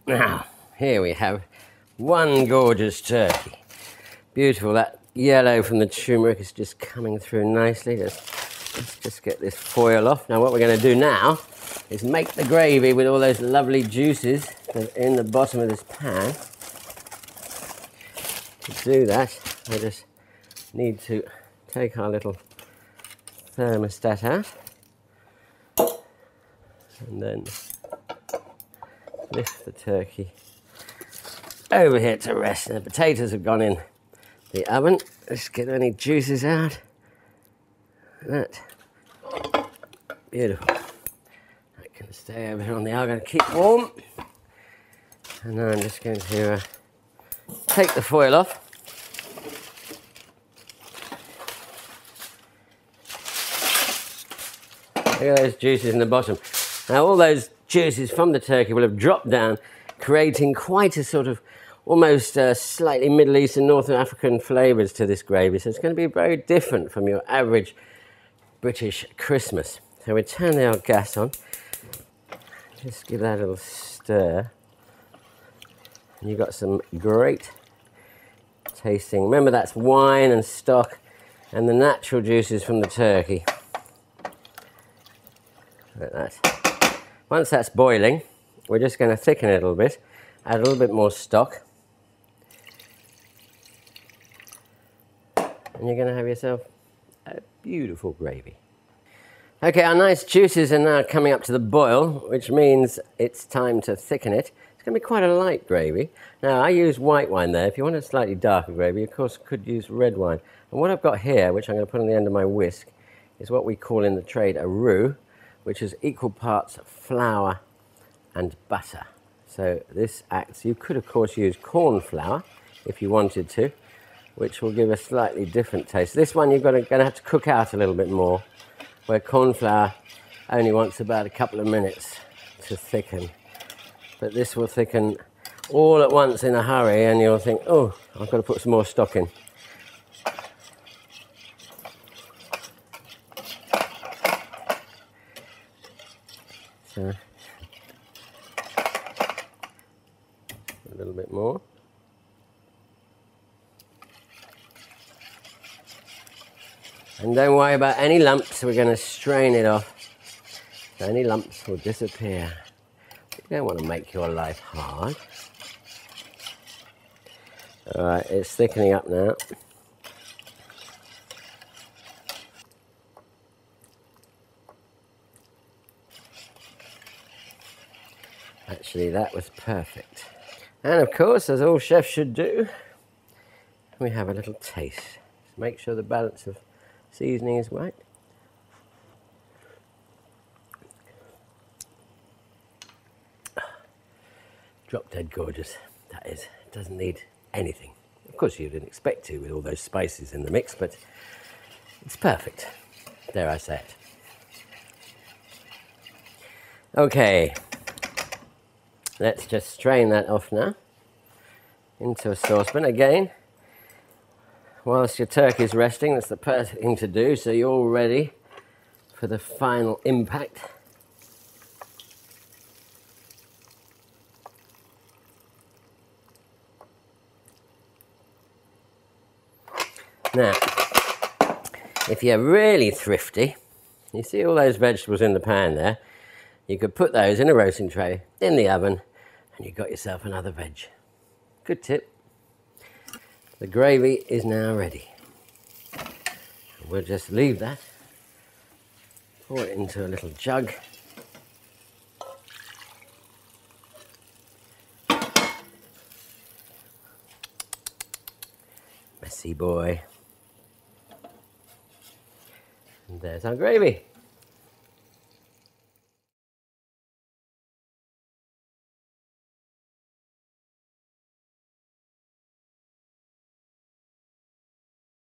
Now, here we have one gorgeous turkey. Beautiful, that yellow from the turmeric is just coming through nicely. Let's just get this foil off. Now what we're going to do now is make the gravy with all those lovely juices that are in the bottom of this pan. To do that, I just need to take our little thermostat out and then lift the turkey over here to rest. And the potatoes have gone in the oven. Let's get any juices out. That beautiful. That can stay over here on the oven. I'm going to keep warm. And now I'm just going to take the foil off. Look at those juices in the bottom. Now all those juices from the turkey will have dropped down, creating quite a sort of almost slightly Middle Eastern, North African flavours to this gravy. So it's going to be very different from your average British Christmas. So we turn the old gas on. Just give that a little stir. And you've got some great tasting. Remember, that's wine and stock and the natural juices from the turkey. Like that. Once that's boiling, we're just going to thicken it a little bit, add a little bit more stock, and you're going to have yourself a beautiful gravy. Okay, our nice juices are now coming up to the boil, which means it's time to thicken it. It's going to be quite a light gravy. Now, I use white wine there. If you want a slightly darker gravy, of course, could use red wine. And what I've got here, which I'm going to put on the end of my whisk, is what we call in the trade a roux, which is equal parts flour and butter. So this acts, you could of course use corn flour if you wanted to, which will give a slightly different taste. This one you're going to have to cook out a little bit more, where corn flour only wants about a couple of minutes to thicken. But this will thicken all at once in a hurry, and you'll think, oh, I've got to put some more stock in. So, a little bit more. And don't worry about any lumps, we're going to strain it off. So any lumps will disappear. You don't want to make your life hard. Alright, it's thickening up now. Actually, that was perfect. And of course, as all chefs should do, we have a little taste. Just make sure the balance of seasoning is right. Drop dead gorgeous, that is. It doesn't need anything. Of course, you didn't expect to with all those spices in the mix, but it's perfect. Dare I say it. Okay. Let's just strain that off now into a saucepan. Again, whilst your turkey's resting, that's the perfect thing to do, so you're all ready for the final impact. Now, if you're really thrifty, you see all those vegetables in the pan there, you could put those in a roasting tray in the oven and you've got yourself another veg. Good tip. The gravy is now ready. We'll just leave that, pour it into a little jug. Messy boy. And there's our gravy.